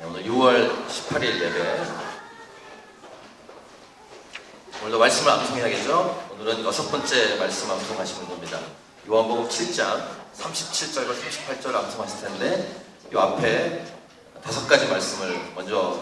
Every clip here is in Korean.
오늘 6월 18일 예배. 오늘도 말씀을 암송해야겠죠? 오늘은 6번째 말씀 암송하시면 됩니다. 요한복음 7장 37절과 38절 암송하실 텐데 이 앞에 5가지 말씀을 먼저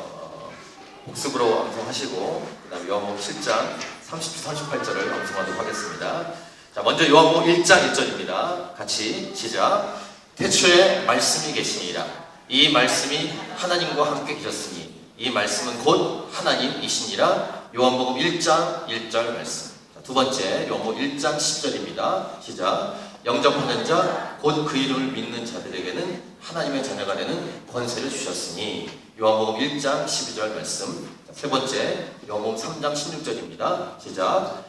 복습으로 암송하시고 그 다음 요한복음 7장 37, 38절을 암송하도록 하겠습니다. 자, 먼저 요한복음 1장 1절입니다. 같이 시작. 태초에 말씀이 계시니라. 이 말씀이 하나님과 함께 계셨으니 이 말씀은 곧 하나님이시니라. 요한복음 1장 1절 말씀. 자, 두 번째 요한복음 1장 10절입니다. 시작. 영접하는 자 곧 그 이름을 믿는 자들에게는 하나님의 자녀가 되는 권세를 주셨으니. 요한복음 1장 12절 말씀. 자, 세 번째 요한복음 3장 16절입니다. 시작.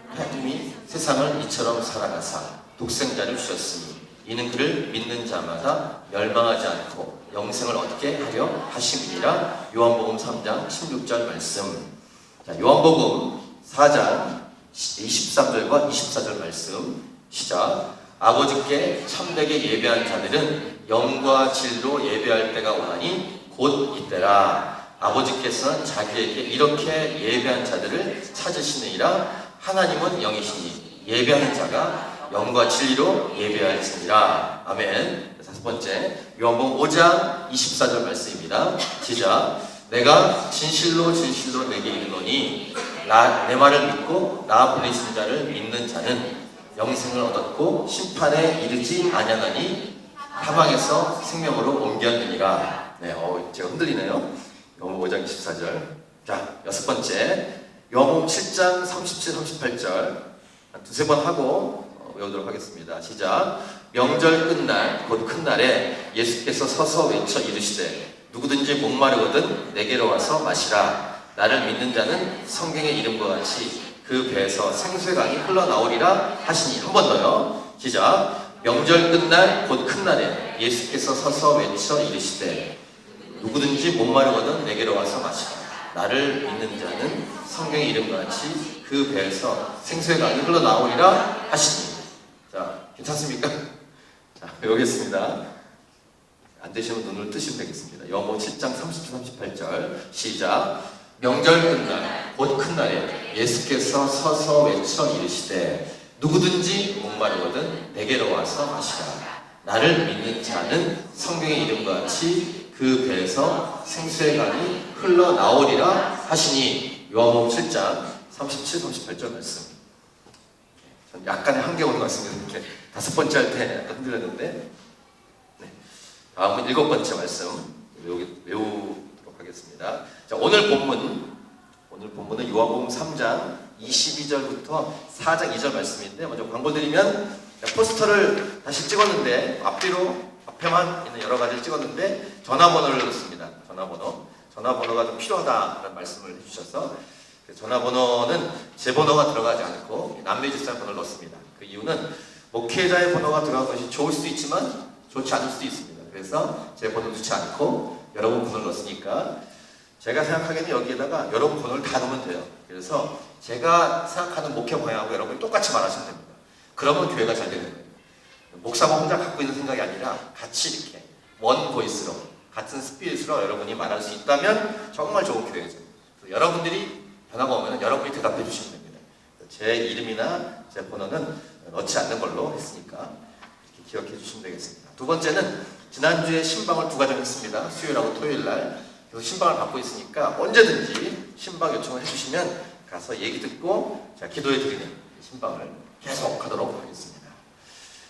하나님이 세상을 이처럼 사랑하사 독생자를 주셨으니 이는 그를 믿는 자마다 멸망하지 않고 영생을 얻게 하려 하심이니라. 요한복음 3장 16절 말씀. 자, 요한복음 4장 23절과 24절 말씀. 시작. 아버지께 참되게 예배한 자들은 영과 진리로 예배할 때가 오나니 곧 이때라. 아버지께서는 자기에게 이렇게 예배한 자들을 찾으시느니라. 하나님은 영이시니 예배하는 자가 영과 진리로 예배할지니라. 아멘. 다섯 번째 요한복음 5장 24절 말씀입니다. 시작. 내가 진실로 진실로 내게 이르노니 내 말을 믿고 나 보내신 자를 믿는 자는 영생을 얻었고 심판에 이르지 아니하나니 사망에서 생명으로 옮겼느니라. 네, 제가 흔들리네요. 요한복음 5장 24절. 자, 여섯 번째 요한복음 7장 37, 38절 두세 번 하고 외우도록 하겠습니다. 시작. 명절 끝날 곧 큰 날에 예수께서 서서 외쳐 이르시되 누구든지 목마르거든 내게로 와서 마시라. 나를 믿는 자는 성경의 이름과 같이 그 배에서 생수의 강이 흘러나오리라 하시니. 한 번 더요. 시작. 명절 끝날 곧 큰 날에 예수께서 서서 외쳐 이르시되 누구든지 목마르거든 내게로 와서 마시라. 나를 믿는 자는 성경의 이름과 같이 그 배에서 생수의 강이 흘러나오리라 하시니. 자, 괜찮습니까? 자, 외우겠습니다. 안 되시면 눈을 뜨시면 되겠습니다. 요한복음 7장 30, 38절 시작. 명절 끝날 곧 큰 날에 예수께서 서서 외쳐 이르시되 누구든지 목마르거든 내게로 와서 마시라. 나를 믿는 자는 성경의 이름과 같이 그 배에서 생수의 강이 흘러나오리라 하시니. 요한복음 7장 37, 38절 말씀. 전 약간의 한계 오는 것 같습니다. 이렇게 5번째 할 때 약간 흔들렸는데. 네. 다음은 7번째 말씀 외우도록 하겠습니다. 자, 오늘 본문은 요한복음 3장 22절부터 4장 2절 말씀인데, 먼저 광고 드리면 포스터를 다시 찍었는데 앞에만 있는 여러 가지를 찍었는데 전화번호를 넣었습니다. 전화번호가 좀 필요하다라는 말씀을 해주셔서 전화번호는 제 번호가 들어가지 않고 남매집사 번호를 넣었습니다. 그 이유는 목회자의 번호가 들어간 것이 좋을 수도 있지만 좋지 않을 수도 있습니다. 그래서 제 번호 넣지 않고 여러분 번호를 넣었으니까 제가 생각하기에는 여기에다가 여러분 번호를 다 넣으면 돼요. 그래서 제가 생각하는 목회 방향하고 여러분이 똑같이 말하시면 됩니다. 그러면 교회가 잘 되는 거예요. 목사만 혼자 갖고 있는 생각이 아니라 같이 이렇게 원 보이스로 같은 스피릿으로 여러분이 말할 수 있다면 정말 좋은 교회죠. 여러분들이 변화가 오면 여러분이 대답해 주시면 됩니다. 제 이름이나 제 번호는 넣지 않는 걸로 했으니까 이렇게 기억해 주시면 되겠습니다. 두 번째는 지난주에 신방을 2가정 했습니다. 수요일하고 토요일날. 그래서 신방을 받고 있으니까 언제든지 신방 요청을 해주시면 가서 얘기 듣고 제가 기도해 드리는 신방을 계속 하도록 하겠습니다.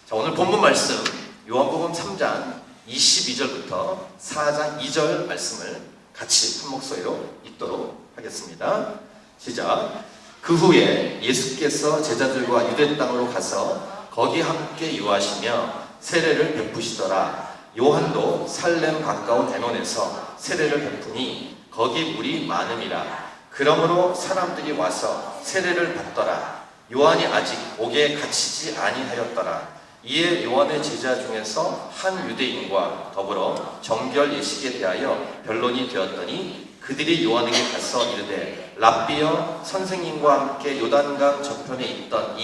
자, 오늘 본문 말씀 요한복음 3장 22절부터 4장 2절 말씀을 같이 한 목소리로 읽도록 하겠습니다. 시작. 그 후에 예수께서 제자들과 유대 땅으로 가서 거기 함께 유하시며 세례를 베푸시더라. 요한도 살렘 가까운 에논에서 세례를 베푸니 거기 물이 많음이라. 그러므로 사람들이 와서 세례를 받더라. 요한이 아직 옥에 갇히지 아니하였더라. 이에 요한의 제자 중에서 한 유대인과 더불어 정결 예식에 대하여 변론이 되었더니 그들이 요한에게 가서 이르되 랍비여, 선생님과 함께 요단강 저편에 있던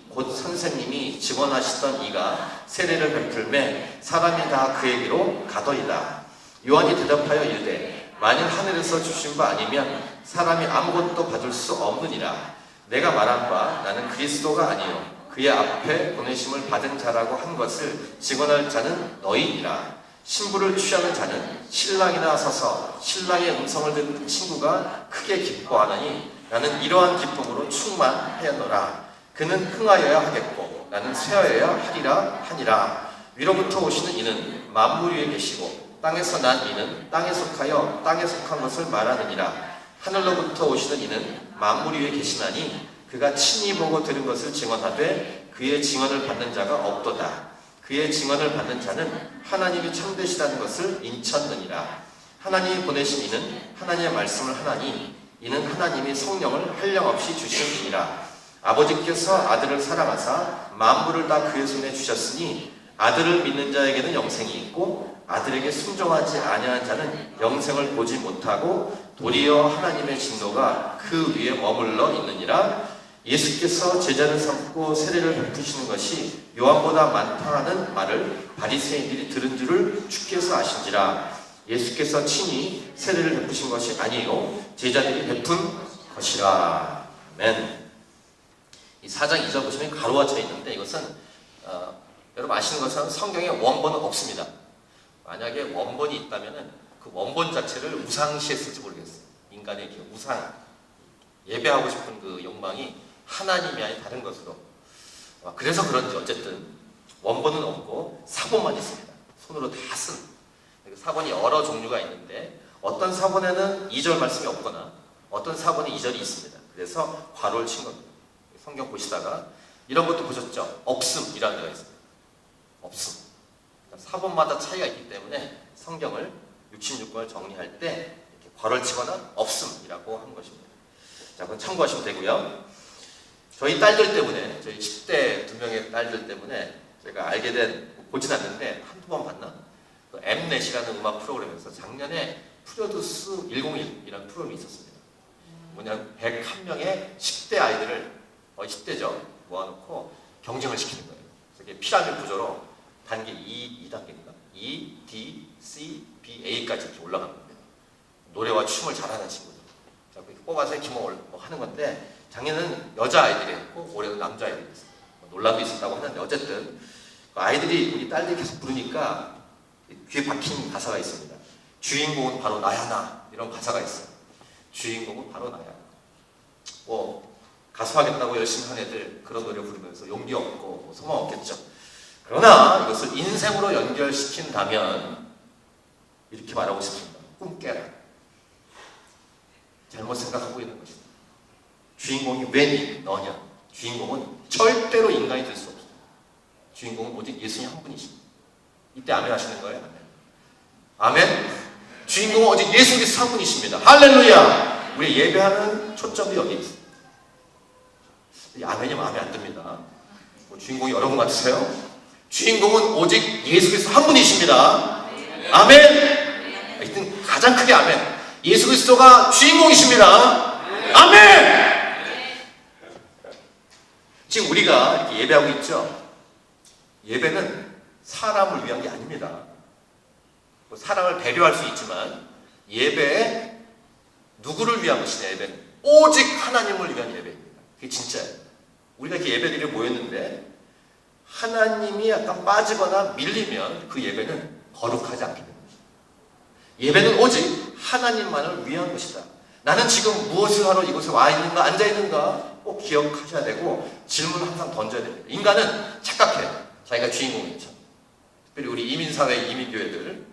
곧 선생님이 직원하시던 이가 세례를 베풀매 사람이 다 그에게로 가더이다. 요한이 대답하여 이르되 만일 하늘에서 주신 바 아니면 사람이 아무것도 받을 수 없느니라. 내가 말한 바 나는 그리스도가 아니요 그의 앞에 보내심을 받은 자라고 한 것을 증언할 자는 너희니라. 신부를 취하는 자는 신랑이나 서서 신랑의 음성을 듣는 친구가 크게 기뻐하나니 나는 이러한 기쁨으로 충만하였노라. 그는 흥하여야 하겠고 나는 쇠하여야 하리라 하니라. 위로부터 오시는 이는 만물 위에 계시고 땅에서 난 이는 땅에 속하여 땅에 속한 것을 말하느니라. 하늘로부터 오시는 이는 만물 위에 계시나니 그가 친히 보고 들은 것을 증언하되 그의 증언을 받는 자가 없도다. 그의 증언을 받는 자는 하나님이 참되시다는 것을 인쳤느니라. 하나님이 보내신 이는 하나님의 말씀을 하나니 이는 하나님이 성령을 한량없이 주시니라. 아버지께서 아들을 사랑하사 만물을 다 그의 손에 주셨으니 아들을 믿는 자에게는 영생이 있고 아들에게 순종하지 아니한 자는 영생을 보지 못하고 도리어 하나님의 진노가 그 위에 머물러 있느니라. 예수께서 제자를 삼고 세례를 베푸시는 것이 요한보다 많다 하는 말을 바리새인들이 들은 줄을 주께서 아신지라. 예수께서 친히 세례를 베푸신 것이 아니요 제자들이 베푼 것이라. 아멘. 이 4장 2절 보시면 가로가 쳐 있는데 이것은 여러분 아시는 것처럼 성경에 원본은 없습니다. 만약에 원본이 있다면 그 원본 자체를 우상시했을지 모르겠어요. 인간의 우상, 예배하고 싶은 그 욕망이 하나님이 아닌 다른 것으로. 그래서 그런지 어쨌든 원본은 없고 사본만 있습니다. 손으로 다 쓴. 사본이 여러 종류가 있는데 어떤 사본에는 2절 말씀이 없거나 어떤 사본에 2절이 있습니다. 그래서 괄호를 친 겁니다. 성경 보시다가 이런 것도 보셨죠? 없음이라는 데가 있습니다. 없음. 사본마다 차이가 있기 때문에 성경을 66권을 정리할 때 이렇게 괄호를 치거나 없음이라고 한 것입니다. 자, 그건 참고하시면 되고요. 저희 딸들 때문에, 저희 10대 2명의 딸들 때문에 제가 알게 된, 보진 않는데 한두 번 봤나? 그 엠넷이라는 음악 프로그램에서 작년에 프로듀스 101이라는 프로그램이 있었습니다. 뭐냐면 101명의 10대 아이들을, 10대죠, 모아놓고 경쟁을 시키는 거예요. 그래서 이게 피라미드 구조로 단계 2단계인가? E, D, C, B, A까지 이렇게 올라가는 겁니다. 노래와 춤을 잘하는 친구들. 자, 그렇게 뽑아서 기목을 하는 건데, 작년에는 여자아이들이 했고, 올해는 남자아이들이 했어요. 논란도 있었다고 하는데, 어쨌든, 그 아이들이, 우리 딸들이 계속 부르니까, 귀에 박힌 가사가 있습니다. 주인공은 바로 나야, 나. 이런 가사가 있어요. 주인공은 바로 나야. 가수하겠다고 열심히 한 애들, 그런 노래 부르면서 용기 없고, 소망 없겠죠. 그러나 이것을 인생으로 연결시킨다면 이렇게 말하고 싶습니다. 꿈 깨라. 잘못 생각하고 있는 것이다. 주인공이 왜 너냐? 주인공은 절대로 인간이 될 수 없어요. 주인공은 오직 예수님 한 분이십니다. 이때 아멘 하시는 거예요? 아멘. 아멘. 주인공은 오직 예수 그리스도 한 분이십니다. 할렐루야. 우리 예배하는 초점이 여기 있습니다. 아멘이 마음에 안 듭니다. 주인공이 여러분 같으세요? 주인공은 오직 예수 그리스도 한 분이십니다. 아멘. 하여튼 가장 크게 아멘. 예수 그리스도가 주인공이십니다. 아멘. 지금 우리가 이렇게 예배하고 있죠. 예배는 사람을 위한 게 아닙니다. 사람을 배려할 수 있지만 예배에 누구를 위한 것이냐? 예배는 오직 하나님을 위한 예배입니다. 그게 진짜예요. 우리가 이렇게 예배드리러 모였는데 하나님이 약간 빠지거나 밀리면 그 예배는 거룩하지 않게 됩니다. 예배는 오직 하나님만을 위한 것이다. 나는 지금 무엇을 하러 이곳에 와 있는가, 앉아 있는가 꼭 기억하셔야 되고 질문을 항상 던져야 됩니다. 인간은 착각해요. 자기가 주인공이죠. 특별히 우리 이민사회, 이민교회들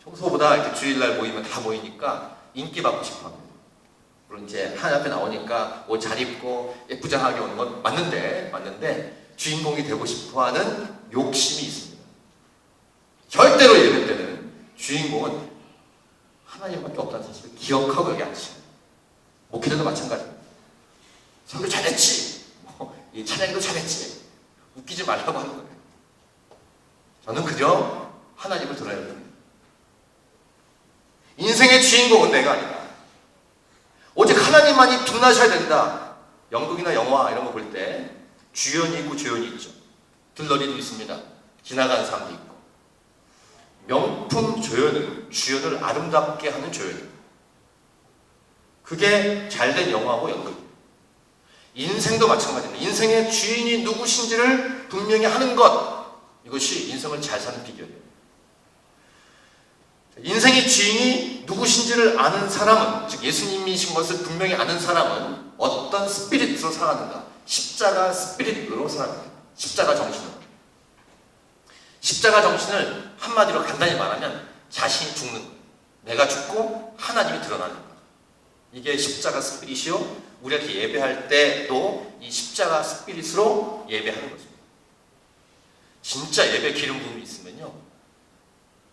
평소보다 이렇게 주일날 모이면 다 모이니까 인기 받고 싶어 합니다. 물론 이제 하나님 앞에 나오니까 옷 잘 입고 예쁘장하게 오는 건 맞는데 주인공이 되고 싶어하는 욕심이 있습니다. 절대로 예배 때는 주인공은 하나님밖에 없다는 사실을 기억하고 여기 앉으십니다. 목회자도 마찬가지입니다. 설교 잘했지, 이 찬양도 잘했지, 웃기지 말라고 하는 거예요. 저는 그저 하나님을 들어야 됩니다. 인생의 주인공은 내가 아니다. 오직 하나님만이 빛나셔야 된다. 연극이나 영화 이런 거 볼 때 주연이 있고 조연이 있죠. 들러리도 있습니다. 지나가는 사람도 있고. 명품 주연을 아름답게 하는 조연. 그게 잘된 영화고 연극. 인생도 마찬가지입니다. 인생의 주인이 누구신지를 분명히 하는 것. 이것이 인생을 잘 사는 비결이에요. 인생의 주인이 누구신지를 아는 사람은, 즉 예수님이신 것을 분명히 아는 사람은 어떤 스피릿으로 살아가는가? 십자가 스피릿으로 살아갑니다. 십자가 정신으로. 십자가 정신을 한마디로 간단히 말하면 자신이 죽는 거예요. 내가 죽고 하나님이 드러나는 거예요. 이게 십자가 스피릿이요. 우리가 이렇게 예배할 때도 이 십자가 스피릿으로 예배하는 것입니다. 진짜 예배 기름 부음이 있으면요,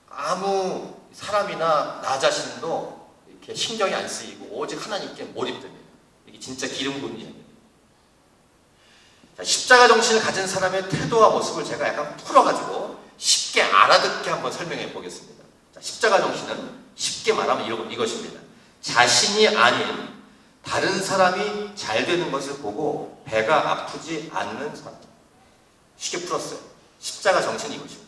아무 사람이나 나 자신도 이렇게 신경이 안 쓰이고 오직 하나님께 몰입됩니다. 이게 진짜 기름 부음 이야기예요. 십자가 정신을 가진 사람의 태도와 모습을 제가 약간 풀어가지고 쉽게 알아듣게 한번 설명해 보겠습니다. 자, 십자가 정신은 쉽게 말하면 이것입니다. 자신이 아닌 다른 사람이 잘 되는 것을 보고 배가 아프지 않는 사람. 쉽게 풀었어요. 십자가 정신이 이것입니다.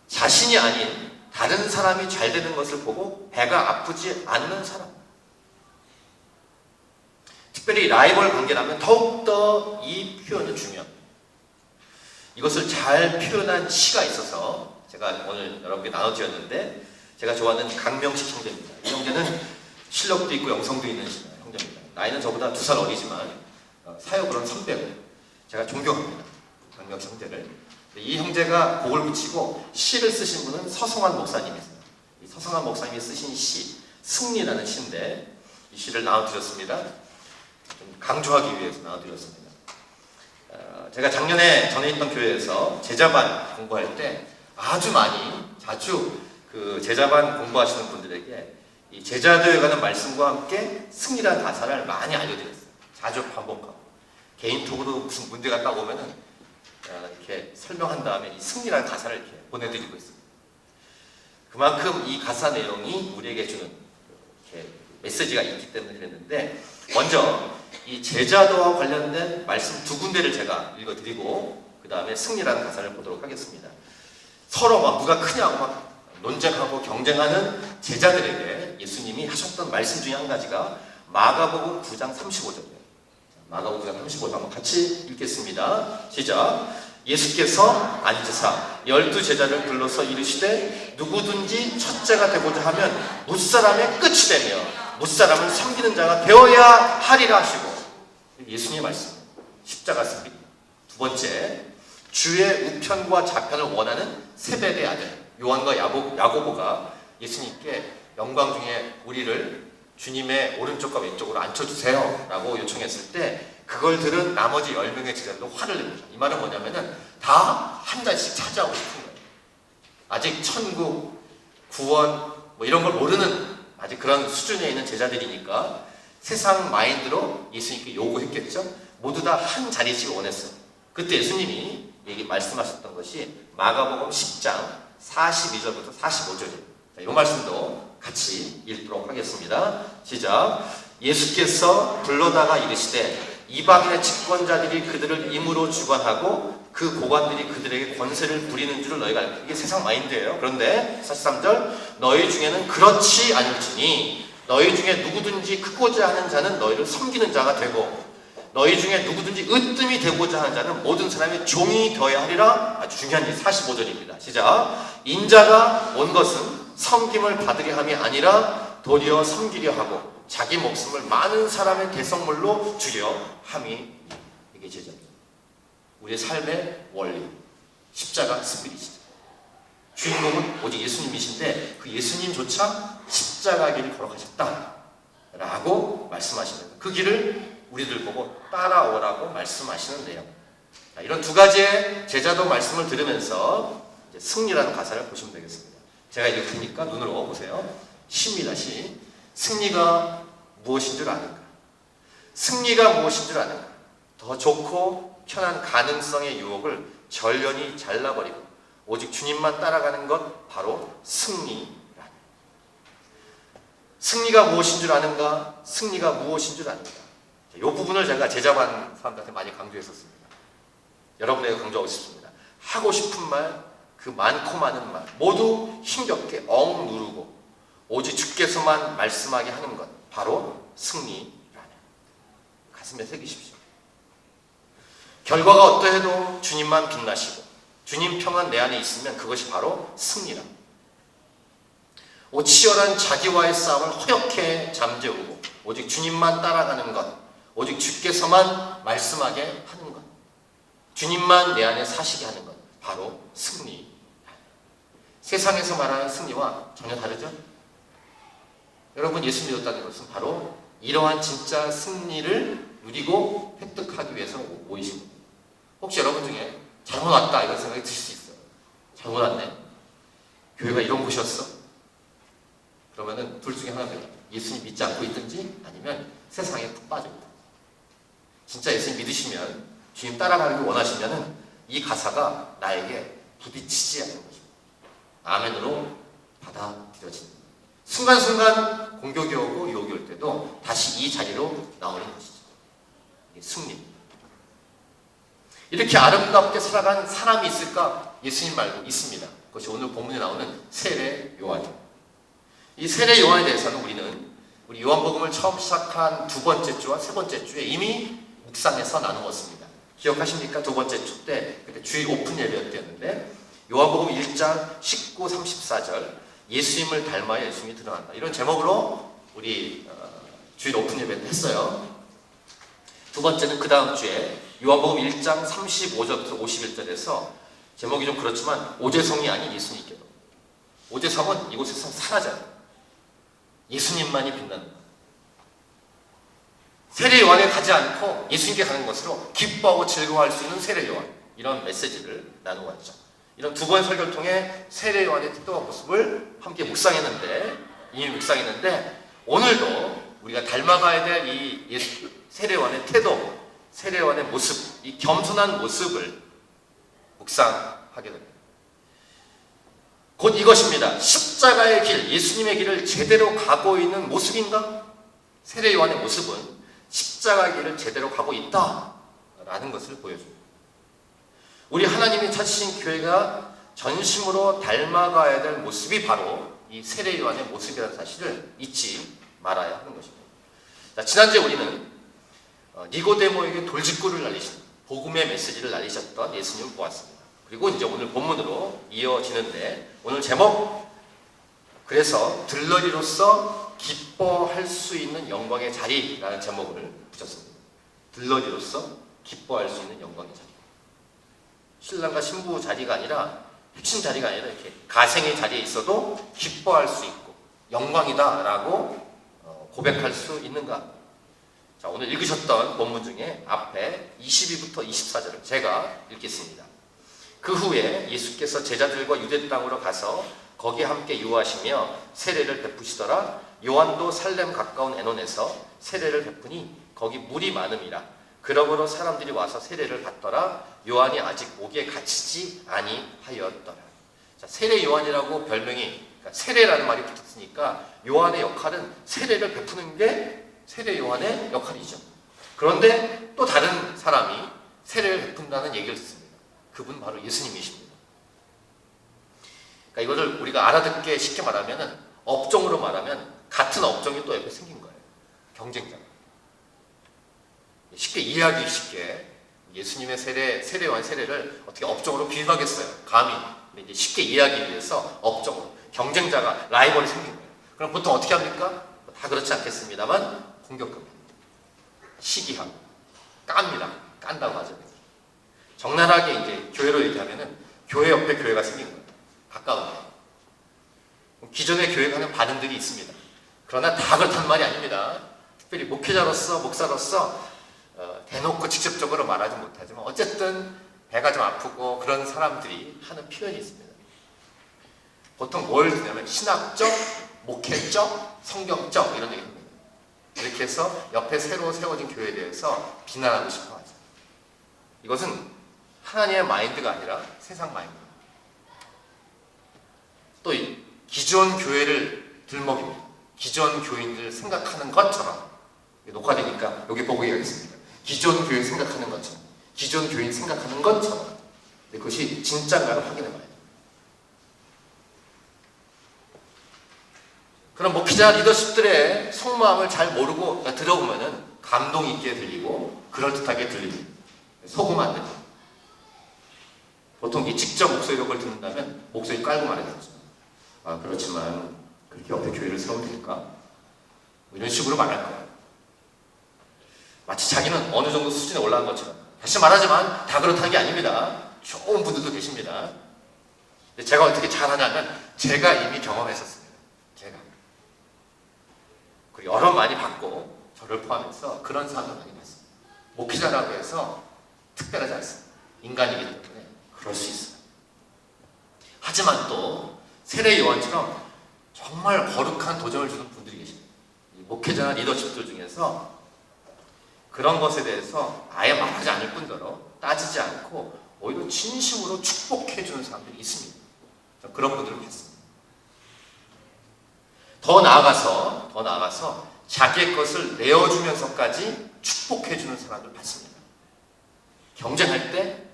자신이 아닌 다른 사람이 잘 되는 것을 보고 배가 아프지 않는 사람. 특별히 라이벌 관계라면 더욱더 이 표현은 중요합니다. 이것을 잘 표현한 시가 있어서 제가 오늘 여러분께 나눠드렸는데, 제가 좋아하는 강명식 형제입니다. 이 형제는 실력도 있고 영성도 있는 형제입니다. 나이는 저보다 2살 어리지만 사역으로는 선배고 제가 존경합니다. 강명식 형제를. 이 형제가 곡을 붙이고 시를 쓰신 분은 서성환 목사님이세요. 이 서성환 목사님이 쓰신 시, 승리라는 시인데 이 시를 나눠드렸습니다. 좀 강조하기 위해서 나눠드렸습니다. 제가 작년에 전에 있던 교회에서 제자반 공부할 때 자주 그 제자반 공부하시는 분들에게 이 제자도에 관한 말씀과 함께 승리라는 가사를 많이 알려드렸어요. 자주 반복하고 개인톡으로 무슨 문제가 딱 오면은 이렇게 설명한 다음에 이 승리라는 가사를 이렇게 보내드리고 있습니다. 그만큼 이 가사 내용이 우리에게 주는 이렇게 메시지가 있기 때문에 그랬는데, 먼저 이 제자도와 관련된 말씀 2군데를 제가 읽어드리고 그 다음에 승리라는 가사를 보도록 하겠습니다. 서로 막 누가 크냐고 막 논쟁하고 경쟁하는 제자들에게 예수님이 하셨던 말씀 중에 한 가지가 마가복음 9장 35절이에요. 마가복음 9장 35절 한번 같이 읽겠습니다. 시작. 예수께서 앉으사 12제자를 불러서 이르시되 누구든지 첫째가 되고자 하면 무사람의 끝이 되며 무사람을 섬기는 자가 되어야 하리라 하시고, 예수님의 말씀 십자가 스피릿. 2번째, 주의 우편과 좌편을 원하는 세베대의 아들 요한과 야고보가 예수님께 영광 중에 우리를 주님의 오른쪽과 왼쪽으로 앉혀주세요 라고 요청했을 때 그걸 들은 나머지 10명의 제자들도 화를 냅니다. 이 말은 뭐냐면은 다 한 잔씩 차지하고 싶은 거예요. 아직 천국, 구원 뭐 이런 걸 모르는 아직 그런 수준에 있는 제자들이니까 세상 마인드로 예수님께 요구했겠죠. 모두 다 한 자리씩 원했어요. 그때 예수님이 말씀하셨던 것이 마가복음 10장 42절부터 45절이에요. 이 말씀도 같이 읽도록 하겠습니다. 시작. 예수께서 불러다가 이르시되 이방인의 집권자들이 그들을 임으로 주관하고 그 고관들이 그들에게 권세를 부리는 줄을 너희가 알고. 이게 세상 마인드예요. 그런데 43절, 너희 중에는 그렇지 않을지니 너희 중에 누구든지 크고자 하는 자는 너희를 섬기는 자가 되고 너희 중에 누구든지 으뜸이 되고자 하는 자는 모든 사람의 종이 되어야 하리라. 아주 중요한 일. 45절입니다. 시작. 인자가 온 것은 섬김을 받으려 함이 아니라 도리어 섬기려 하고 자기 목숨을 많은 사람의 대성물로 주려 함이. 이게 제자입니다. 우리의 삶의 원리, 십자가 스피릿이죠. 주인공은 오직 예수님이신데 그 예수님조차 십자가 길을 걸어가셨다 라고 말씀하시는, 그 길을 우리들 보고 따라오라고 말씀하시는 내용. 이런 2가지의 제자도 말씀을 들으면서 이제 승리라는 가사를 보시면 되겠습니다. 제가 읽을 테니까 눈으로 보세요. 시입니다. 시. 승리가 무엇인 줄 아는가? 승리가 무엇인 줄 아는가? 더 좋고 편한 가능성의 유혹을 전련히 잘라버리고 오직 주님만 따라가는 것, 바로 승리라는. 승리가 무엇인 줄 아는가? 승리가 무엇인 줄 아는가? 이 부분을 제가 제자반 사람들한테 많이 강조했었습니다. 여러분에게 강조하고 싶습니다. 하고 싶은 말 그 많고 많은 말 모두 힘겹게 억 누르고 오직 주께서만 말씀하게 하는 것, 바로 승리라네. 가슴에 새기십시오. 결과가 어떠해도 주님만 빛나시고 주님 평안 내 안에 있으면 그것이 바로 승리라. 치열한 자기와의 싸움을 허옇게 잠재우고 오직 주님만 따라가는 것, 오직 주께서만 말씀하게 하는 것, 주님만 내 안에 사시게 하는 것, 바로 승리. 세상에서 말하는 승리와 전혀 다르죠? 여러분, 예수 믿었다는 것은 바로 이러한 진짜 승리를 누리고 획득하기 위해서 모이신 겁니다. 혹시 여러분 중에 잘못 왔다 이런 생각이 드실 수 있어요. 잘못 왔네? 교회가 이런 곳이었어? 그러면은 둘 중에 하나입니다. 예수님 믿지 않고 있든지 아니면 세상에 푹 빠져 있다. 진짜 예수님 믿으시면, 주님 따라가기를 원하시면은 이 가사가 나에게 부딪히지 않는 것입니다. 아멘으로 받아들여집니다. 순간순간 공격이 오고 유혹이 올 때도 다시 이 자리로 나오는 것이죠. 이게 승리입니다. 이렇게 아름답게 살아간 사람이 있을까? 예수님 말고 있습니다. 그것이 오늘 본문에 나오는 세례 요한입니다. 이 세례 요한에 대해서는 우리 요한복음을 처음 시작한 두 번째 주와 세 번째 주에 이미 묵상해서 나누었습니다. 기억하십니까? 두 번째 주 때 그때 주일 오픈 예배였는데 요한복음 1장 19, 34절 예수님을 닮아야 예수님이 드러난다. 이런 제목으로 우리 주일 오픈 예배를 했어요. 두 번째는 그 다음 주에 요한복음 1장 35절부터 51절에서 제목이 좀 그렇지만 오재성이 아닌 예수님께로. 오재성은 이곳에서 사라져요. 예수님만이 빛나는 것. 세례 요한에 가지 않고 예수님께 가는 것으로 기뻐하고 즐거워할 수 있는 세례 요한, 이런 메시지를 나누고 왔죠. 이런 두 번의 설교를 통해 세례 요한의 뜻과 모습을 함께 이미 묵상했는데 오늘도 우리가 닮아가야 될 이 세례 요한의 태도, 세례 요한의 모습, 이 겸손한 모습을 묵상하게 됩니다. 곧 이것입니다. 십자가의 길, 예수님의 길을 제대로 가고 있는 모습인가? 세례 요한의 모습은 십자가의 길을 제대로 가고 있다라는 것을 보여줍니다. 우리 하나님이 찾으신 교회가 전심으로 닮아가야 될 모습이 바로 이 세례 요한의 모습이라는 사실을 잊지 말아야 하는 것입니다. 자, 지난주에 우리는 니고데모에게 돌직구를 날리신 복음의 메시지를 날리셨던 예수님을 보았습니다. 그리고 이제 오늘 본문으로 이어지는데 오늘 제목, 그래서 들러리로서 기뻐할 수 있는 영광의 자리라는 제목을 붙였습니다. 들러리로서 기뻐할 수 있는 영광의 자리. 신랑과 신부 자리가 아니라, 핵심 자리가 아니라 이렇게 가생의 자리에 있어도 기뻐할 수 있고 영광이다라고 고백할 수 있는가? 자, 오늘 읽으셨던 본문 중에 앞에 22부터 24절을 제가 읽겠습니다. 그 후에 예수께서 제자들과 유대 땅으로 가서 거기에 함께 유하시며 세례를 베푸시더라. 요한도 살렘 가까운 에논에서 세례를 베푸니 거기 물이 많음이라. 그러므로 사람들이 와서 세례를 받더라. 요한이 아직 목에 갇히지 아니하였더라. 자, 세례 요한이라고 별명이, 그러니까 세례라는 말이 붙었으니까 요한의 역할은 세례를 베푸는 게 세례 요한의 역할이죠. 그런데 또 다른 사람이 세례를 베푼다는 얘기를 듣습니다. 그분 바로 예수님이십니다. 그러니까 이거를 우리가 알아듣게 쉽게 말하면은, 업종으로 말하면 같은 업종이 또 옆에 생긴 거예요. 경쟁자. 쉽게 이해하기 쉽게 예수님의 세례 요한 세례를 어떻게 업종으로 비유하겠어요? 감히. 근데 이제 쉽게 이해하기 위해서 업종으로 경쟁자가, 라이벌이 생긴 거예요. 그럼 보통 어떻게 합니까? 다 그렇지 않겠습니다만 공격합니다. 시기하고 깝니다. 깐다고 하죠. 적나라하게 이제 교회로 얘기하면은 교회 옆에 교회가 생긴 거예요. 가까운데. 기존의 교회가 하는 반응들이 있습니다. 그러나 다 그렇단 말이 아닙니다. 특별히 목회자로서, 목사로서 대놓고 직접적으로 말하지 못하지만 어쨌든 배가 좀 아프고 그런 사람들이 하는 표현이 있습니다. 보통 뭘 드냐면 신학적, 목회적, 성경적 이런 얘기입니다. 이렇게 해서 옆에 새로 세워진 교회에 대해서 비난하고 싶어 하죠. 이것은 하나님의 마인드가 아니라 세상 마인드입니다. 또 기존 교회를 들먹입니다. 기존 교인들 생각하는 것처럼, 녹화되니까 여기 보고 얘기하겠습니다. 기존 교회 생각하는 것처럼, 기존 교인 생각하는 것처럼. 그것이 진짜인가를 확인해봐야 돼요. 그런 목회자 리더십들의 속마음을 잘 모르고 들어보면은 감동 있게 들리고 그럴듯하게 들리고 속으면 안 됩니다. 보통 이 직접 목소리로 그걸 듣는다면 목소리 깔고 말하겠죠. 아, 그렇지만 그렇게 옆에 교회를 세우면 될까? 이런 식으로 말할 거예요. 마치 자기는 어느 정도 수준에 올라간 것처럼. 다시 말하지만 다 그렇다는 게 아닙니다. 좋은 분들도 계십니다. 근데 제가 어떻게 잘하냐면 제가 이미 경험했었습니다. 제가. 그리고 여러 많이 받고 저를 포함해서 그런 사람들 많이 봤습니다. 목회자라고 해서 특별하지 않습니다. 인간이기 때문에 그럴 수 있어요. 하지만 또 세례 요한처럼 정말 거룩한 도전을 주는 분들이 계십니다. 목회자나 리더십들 중에서 그런 것에 대해서 아예 말하지 않을 뿐더러 따지지 않고 오히려 진심으로 축복해 주는 사람들이 있습니다. 그런 분들을 봤습니다. 더 나아가서 자기의 것을 내어주면서까지 축복해 주는 사람들을 봤습니다. 경쟁할 때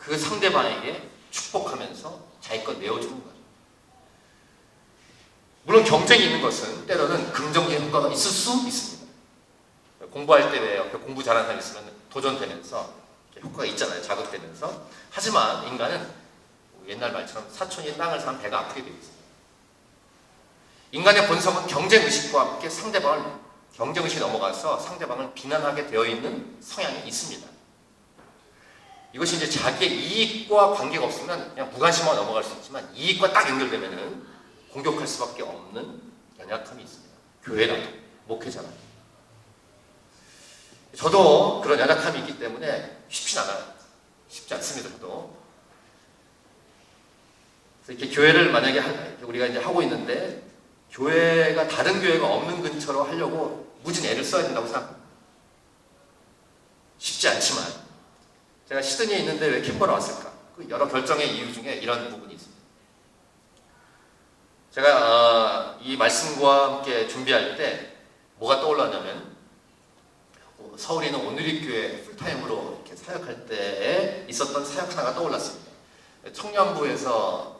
그 상대방에게 축복하면서 자기 것 내어주는 거예요. 물론 경쟁이 있는 것은 때로는 긍정적인 효과가 있을 수 있습니다. 공부할 때 왜 옆에 공부 잘하는 사람이 있으면 도전되면서 효과가 있잖아요. 자극되면서. 하지만 인간은 옛날 말처럼 사촌이 땅을 사면 배가 아프게 되어 있어요. 인간의 본성은 경쟁의식과 함께 경쟁의식이 넘어가서 상대방을 비난하게 되어 있는 성향이 있습니다. 이것이 이제 자기의 이익과 관계가 없으면 그냥 무관심하고 넘어갈 수 있지만 이익과 딱 연결되면은 공격할 수밖에 없는 연약함이 있습니다. 교회라도, 목회자라도. 저도 그런 연약함이 있기 때문에 쉽지 않습니다. 저도. 그래서 이렇게 교회를 만약에 우리가 이제 하고 있는데 교회가 다른 교회가 없는 근처로 하려고 무진 애를 써야 된다고 생각합니다. 쉽지 않지만 제가 시드니에 있는데 왜 캔버라 왔을까? 그 여러 결정의 이유 중에 이런 부분이 있습니다. 제가 이 말씀과 함께 준비할 때 뭐가 떠올랐냐면 서울에 있는 온누리교회 풀타임으로 이렇게 사역할 때에 있었던 사역 하나가 떠올랐습니다. 청년부에서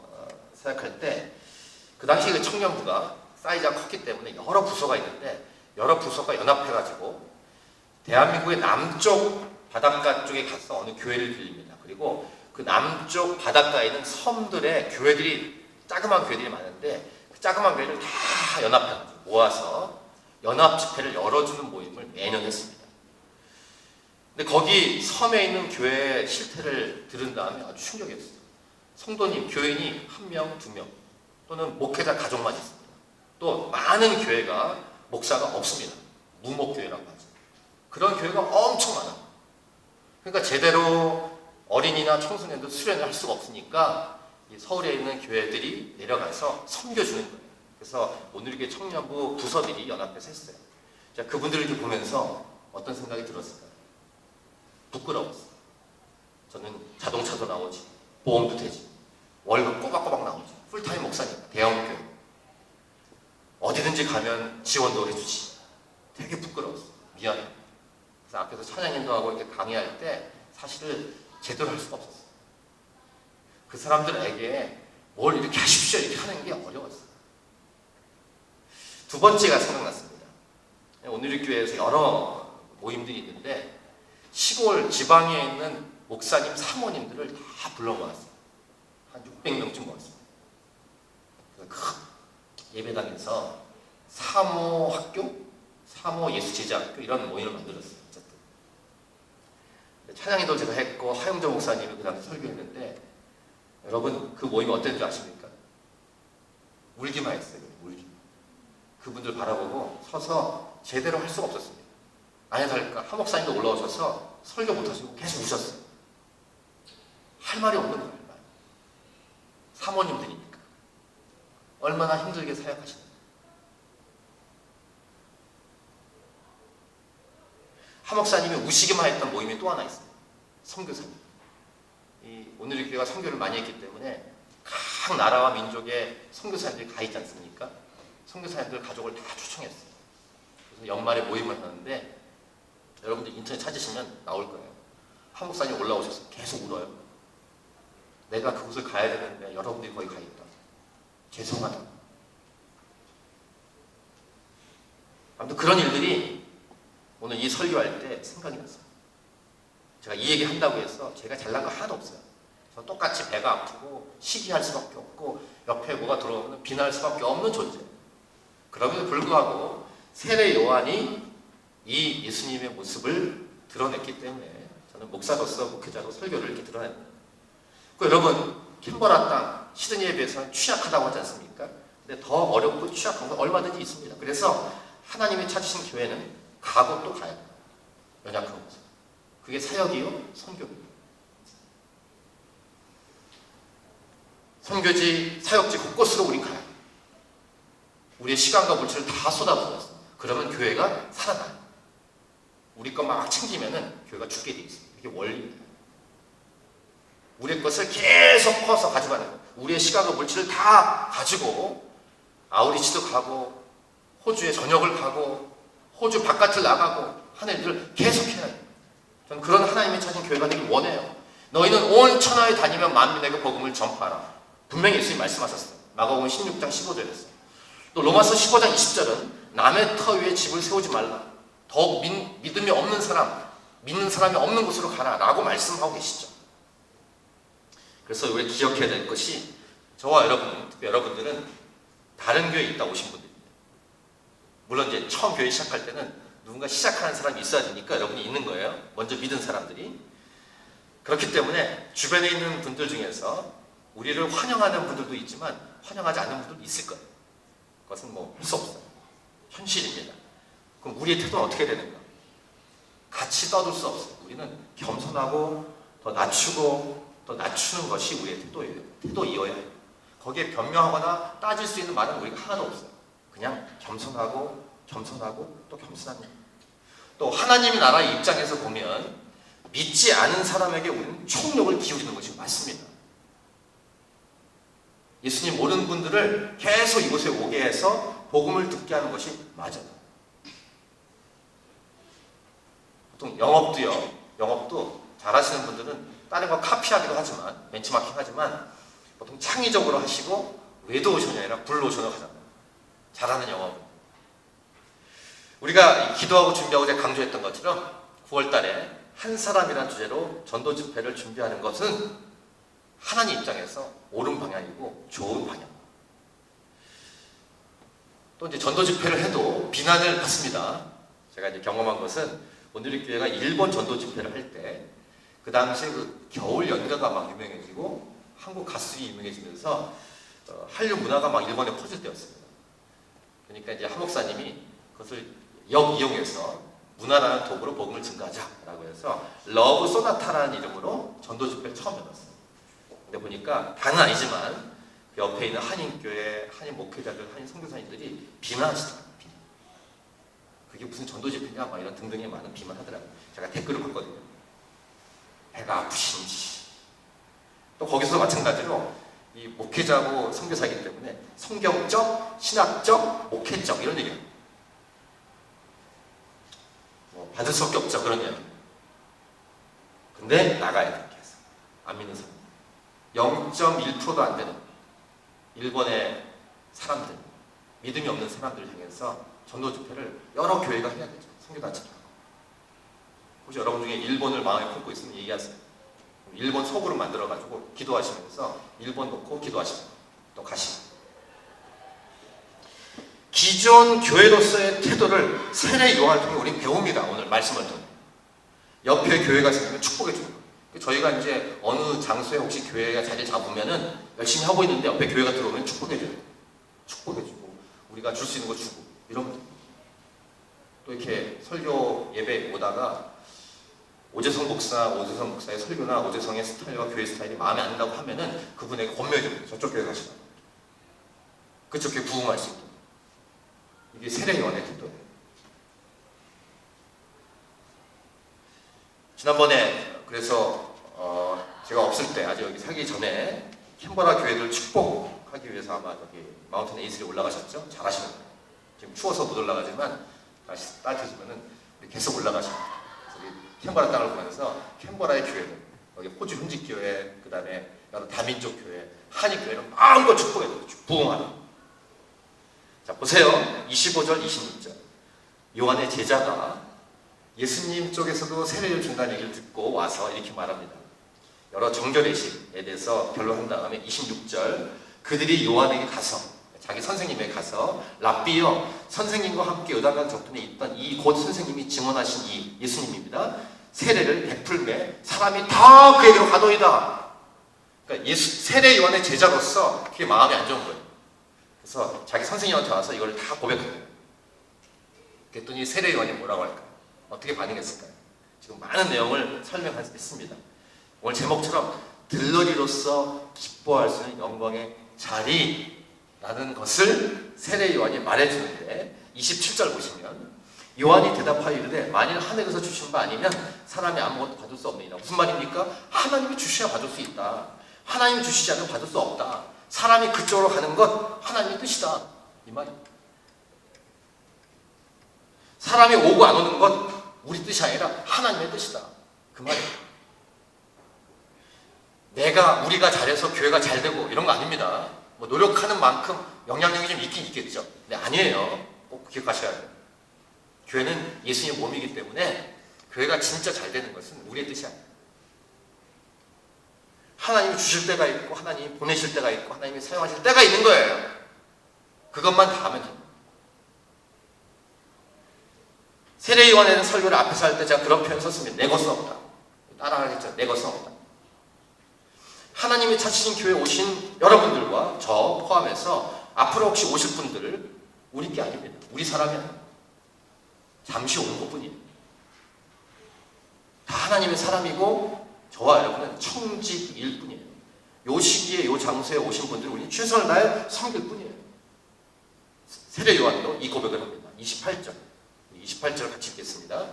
사역할 때 그 당시 그 청년부가 사이즈가 컸기 때문에 여러 부서가 있는데 여러 부서가 연합해가지고 대한민국의 남쪽 바닷가 쪽에 가서 어느 교회를 빌립니다. 그리고 그 남쪽 바닷가에 있는 섬들의 교회들이 자그마한 교회들이 많은데 그 자그마한 교회를 다 연합해가지고 모아서 연합 집회를 열어주는 모임을 매년 했습니다. 근데 거기 섬에 있는 교회의 실태를 들은 다음에 아주 충격이었어요. 성도님, 교인이 1명, 2명 또는 목회자 가족만 있습니다. 또 많은 교회가 목사가 없습니다. 무목교회라고 하죠. 그런 교회가 엄청 많아요. 그러니까 제대로 어린이나 청소년들 수련을 할 수가 없으니까 이 서울에 있는 교회들이 내려가서 섬겨주는 거예요. 그래서 오늘의 청년부 부서들이 연합해서 했어요. 자, 그분들을 이렇게 보면서 어떤 생각이 들었을까요? 부끄러웠어요. 저는 자동차도 나오지, 보험도 되지, 월급 꼬박꼬박 나오지, 풀타임 목사니까, 대형교회. 어디든지 가면 지원도 해주지. 되게 부끄러웠어요. 미안해. 그래서 앞에서 찬양인도 하고 이렇게 강의할 때 사실은 제대로 할 수가 없었어요. 그 사람들에게 뭘 이렇게 하십시오 이렇게 하는 게 어려웠어요. 두 번째가 생각났습니다. 오늘의 교회에서 여러 모임들이 있는데 시골 지방에 있는 목사님, 사모님들을 다 불러 모았어요. 한 600명쯤 모았습니다. 그래서 큰 예배당에서 사모 학교, 사모 예수제자학교 이런 모임을 만들었어요. 찬양이도 제가 했고 하영조 목사님이 그 당시 설교했는데 여러분 그 모임이 어땠는지 아십니까? 울기만 했어요. 울기. 그분들 바라보고 서서 제대로 할 수가 없었습니다. 아니 다를까 한 목사님도 올라오셔서 설교 못하시고 계속 우셨어요. 할 말이 없는 거예요. 사모님들이니까 얼마나 힘들게 사역하시는지. 한 목사님이 우시기만 했던 모임이 또 하나 있어요. 선교사님. 오늘의 교회가 선교를 많이 했기 때문에 각 나라와 민족의 선교사님들이 가 있지 않습니까? 선교사님들 가족을 다 초청했어요. 그래서 연말에 모임을 하는데 여러분들 인터넷 찾으시면 나올 거예요. 한 목사님 올라오셔서 계속 울어요. 내가 그곳을 가야 되는데 여러분들이 거기 가 있다. 죄송하다. 아무튼 그런 일들이 오늘 이 설교할 때 생각이 났어요. 제가 이 얘기 한다고 해서 제가 잘난 거 하나도 없어요. 저 똑같이 배가 아프고 시기할 수밖에 없고 옆에 뭐가 들어오면 비난할 수밖에 없는 존재. 그럼에도 불구하고 세례 요한이 이 예수님의 모습을 드러냈기 때문에 저는 목사로서 목회자로 설교를 이렇게 드러냅니다. 여러분, 캔버라 땅, 시드니에 비해서는 취약하다고 하지 않습니까? 근데 더 어렵고 취약한 건 얼마든지 있습니다. 그래서 하나님이 찾으신 교회는 가고 또 가야 돼요. 연약한 곳에. 그게 사역이요, 선교입니다. 선교지, 사역지 곳곳으로 우린 가요. 우리의 시간과 물질을 다 쏟아부었어. 그러면 교회가 살아나요. 우리 것 막 챙기면은 교회가 죽게 돼 있어요. 이게 원리입니다. 우리의 것을 계속 퍼서 가져가는 거예요. 우리의 시간과 물질을 다 가지고 아우리치도 가고 호주에 전역을 가고 호주 바깥을 나가고 하는 일들을 계속해야 해요. 저는 그런 하나님이 찾은 교회가 되길 원해요. 너희는 온 천하에 다니며 만민에게 복음을 전파하라. 분명히 예수님이 말씀하셨어요. 마가복음 16장 15절에서. 또 로마서 15장 20절은 남의 터 위에 집을 세우지 말라. 더욱 믿음이 없는 사람, 믿는 사람이 없는 곳으로 가라 라고 말씀하고 계시죠. 그래서 우리 기억해야 될 것이 저와 여러분, 특히 여러분들은 다른 교회에 있다 오신 분들입니다. 물론 이제 처음 교회 시작할 때는 누군가 시작하는 사람이 있어야 되니까 여러분이 있는 거예요. 먼저 믿은 사람들이. 그렇기 때문에 주변에 있는 분들 중에서 우리를 환영하는 분들도 있지만 환영하지 않는 분들도 있을 거예요. 그것은 뭐 할 수 없어요. 현실입니다. 그럼 우리의 태도는 어떻게 되는가? 같이 떠들 수 없어요. 우리는 겸손하고 더 낮추고 더 낮추는 것이 우리의 태도예요. 태도이어야 해요. 거기에 변명하거나 따질 수 있는 말은 우리가 하나도 없어요. 그냥 겸손하고 또 겸손한 일. 또 하나님의 나라의 입장에서 보면 믿지 않은 사람에게 우리는 총력을 기울이는 것이 맞습니다. 예수님 모르는 분들을 계속 이곳에 오게 해서 복음을 듣게 하는 것이 맞아요. 보통 영업도 잘하시는 분들은 다른 거 카피하기도 하지만 벤치마킹 하지만 보통 창의적으로 하시고 레드오션이 아니라 블루오션으로 하잖아요. 잘하는 영업은. 우리가 기도하고 준비하고 제가 강조했던 것처럼 9월 달에 한 사람이라는 주제로 전도 집회를 준비하는 것은 하나님 입장에서 옳은 방향이고 좋은 방향. 또 이제 전도 집회를 해도 비난을 받습니다. 제가 이제 경험한 것은 오늘의 교회가 일본 전도 집회를 할 때 그 당시에 그 겨울 연가가 막 유명해지고 한국 가수들이 유명해지면서 한류 문화가 막 일본에 퍼질 때였습니다. 그러니까 이제 한 목사님이 그것을 역이용해서 문화라는 도구로 복음을 증가하자라고 해서 러브 소나타라는 이름으로 전도 집회를 처음 열었어요. 근데 보니까 다는 아니지만 그 옆에 있는 한인교회, 한인 목회자들, 한인 선교사님들이 비난하시더라고요. 그게 무슨 전도 집회냐 막 이런 등등의 많은 비난하더라고요. 제가 댓글을 봤거든요. 배가 아프신지. 또 거기서 마찬가지로 이 목회자고 선교사이기 때문에 성경적, 신학적, 목회적 이런 얘기예요. 뭐 받을 수밖에 없죠 그런 이야기. 근데 나가야 돼. 계속. 안 믿는 사람. 0.1%도 안 되는 일본의 사람들, 믿음이 없는 사람들을 향해서 전도 집회를 여러 교회가 해야 되죠. 선교단체가. 혹시 여러분 중에 일본을 마음에 품고 있으면 얘기하세요. 일본 소그룹 만들어가지고 기도하시면서 일본 놓고 기도하시고 또 가시고. 기존 교회로서의 태도를 세례 요한을 통해 우리는 배웁니다. 오늘 말씀을 통해. 옆에 교회가 생기면 축복해 주는 거예요. 저희가 이제 어느 장소에 혹시 교회가 자리 잡으면은 열심히 하고 있는데 옆에 교회가 들어오면 축복해줘요. 축복해주고 우리가 줄 수 있는 거 주고 이러면 돼요. 또 이렇게 설교 예배 오다가 오재성 목사의 설교나 오재성의 스타일과 교회 스타일이 마음에 안 든다고 하면은 그분에게 권면해줍니다. 저쪽 교회 가시라. 그쪽 교회 부흥할 수 있도록. 이게 세례 요한의 태도예요. 지난번에 그래서 제가 없을 때 아직 여기 살기 전에 캔버라 교회들 축복하기 위해서 아마 저기 마운틴 에이스에 올라가셨죠? 잘하시는 거예요. 지금 추워서 못 올라가지만 다시 따뜻해지면은 계속 올라가십니다. 캔버라 땅을 보면서 캔버라의 교회들, 여기 호주 흥직교회, 그 다음에 여러 다민족 교회, 한인교회는 마음껏 축복해요. 부흥하는. 자, 보세요. 25절, 26절. 요한의 제자가 예수님 쪽에서도 세례를 준다는 얘기를 듣고 와서 이렇게 말합니다. 여러 정결의식에 대해서 변론한 다음에 26절, 그들이 요한에게 가서, 자기 선생님에게 가서, 랍비여, 선생님과 함께 요단강 적분에 있던 이 곧 선생님이 증언하신 이 예수님입니다. 세례를 베풀매 사람이 다 그에게로 가더이다. 그러니까 세례 요한의 제자로서 그게 마음이 안 좋은 거예요. 그래서 자기 선생님한테 와서 이걸 다 고백해요. 그랬더니 세례 요한이 뭐라고 할까요? 어떻게 반응했을까요? 지금 많은 내용을 설명했습니다. 오늘 제목처럼 들러리로서 기뻐할 수 있는 영광의 자리라는 것을 세례 요한이 말해주는데 27절 보시면 요한이 대답하여 이르되 만일 하늘에서 주신 바 아니면 사람이 아무것도 받을 수 없느니라. 무슨 말입니까? 하나님이 주셔야 받을 수 있다. 하나님이 주시지 않으면 받을 수 없다. 사람이 그쪽으로 가는 것 하나님의 뜻이다. 이 말입니다. 사람이 오고 안 오는 것 우리 뜻이 아니라 하나님의 뜻이다. 그 말이에요. 우리가 잘해서 교회가 잘 되고 이런 거 아닙니다. 뭐 노력하는 만큼 영향력이 좀 있긴 있겠죠. 근데 아니에요. 꼭 기억하셔야 돼요. 교회는 예수님의 몸이기 때문에 교회가 진짜 잘 되는 것은 우리의 뜻이 아니에요. 하나님이 주실 때가 있고 하나님이 보내실 때가 있고 하나님이 사용하실 때가 있는 거예요. 그것만 다 하면 됩니다. 세례 요한에는 설교를 앞에서 할 때 제가 그런 표현 썼습니다. 내 것은 없다. 따라하겠죠. 내 것은 없다. 하나님이 찾으신 교회에 오신 여러분들과 저 포함해서 앞으로 혹시 오실 분들을 우리 게 아닙니다. 우리 사람이 아닙니다. 잠시 오는 것뿐이에요. 다 하나님의 사람이고 저와 여러분은 청직일 뿐이에요. 요 시기에 요 장소에 오신 분들은 우리 최선을 다해 섬길 뿐이에요. 세례 요한도 이 고백을 합니다. 28절 같이 읽겠습니다.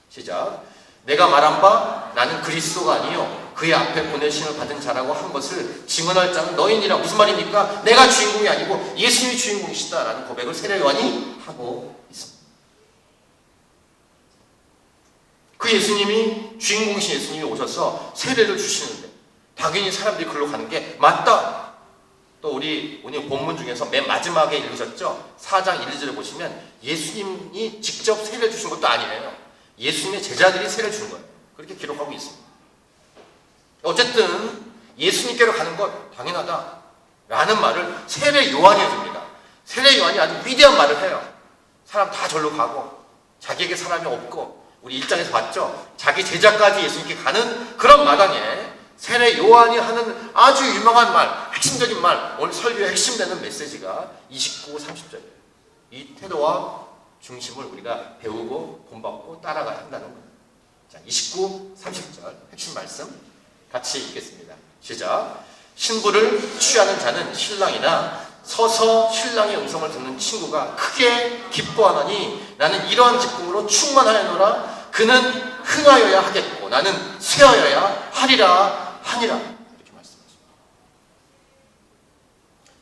시작. 내가 말한 바 나는 그리스도가 아니요 그의 앞에 보내심을 받은 자라고 한 것을 증언할 자는 너희니라. 무슨 말입니까? 내가 주인공이 아니고 예수님이 주인공이시다 라는 고백을 세례 요한이 하고 있습니다. 그 예수님이 주인공이신 예수님이 오셔서 세례를 주시는데 당연히 사람들이 글로 가는 게 맞다. 또 우리 오늘 본문 중에서 맨 마지막에 읽으셨죠? 4장 1, 2절을 보시면 예수님이 직접 세례를 주신 것도 아니에요. 예수님의 제자들이 세례를 준 거예요. 그렇게 기록하고 있습니다. 어쨌든 예수님께로 가는 것 당연하다 라는 말을 세례 요한이 해줍니다. 세례 요한이 아주 위대한 말을 해요. 사람 다 절로 가고 자기에게 사람이 없고 우리 1장에서 봤죠? 자기 제자까지 예수님께 가는 그런 마당에 세례 요한이 하는 아주 유명한 말, 핵심적인 말, 오늘 설교의 핵심 되는 메시지가 29, 30절이에요. 이 태도와 중심을 우리가 배우고 본받고 따라가야 한다는 거예요. 자, 29, 30절 핵심 말씀 같이 읽겠습니다. 시작. 신부를 취하는 자는 신랑이나 서서 신랑의 음성을 듣는 친구가 크게 기뻐하나니 나는 이러한 기쁨으로 충만하여노라. 그는 흥하여야 하겠고 나는 쇠하여야 하리라 하니라. 이렇게 말씀하십니다.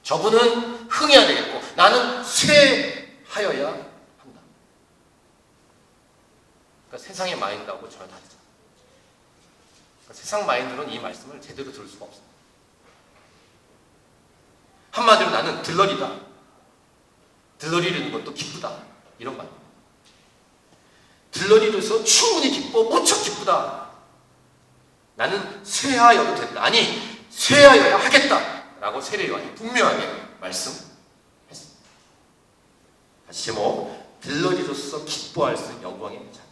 저분은 흥해야 되겠고 나는 쇠하여야 한다. 그러니까 세상의 마인드하고 전혀 다르죠. 그러니까 세상 마인드는 이 말씀을 제대로 들을 수가 없습니다. 한마디로 나는 들러리다. 들러리는 것도 기쁘다. 이런 말입니다. 들러리로서 충분히 기뻐 무척 기쁘다. 나는 쇠하여도 된다. 아니 쇠하여야 하겠다 라고 세례 요한이 분명하게 말씀했습니다. 다시 제목 들러리로서 기뻐할 수 있는 영광의 자리.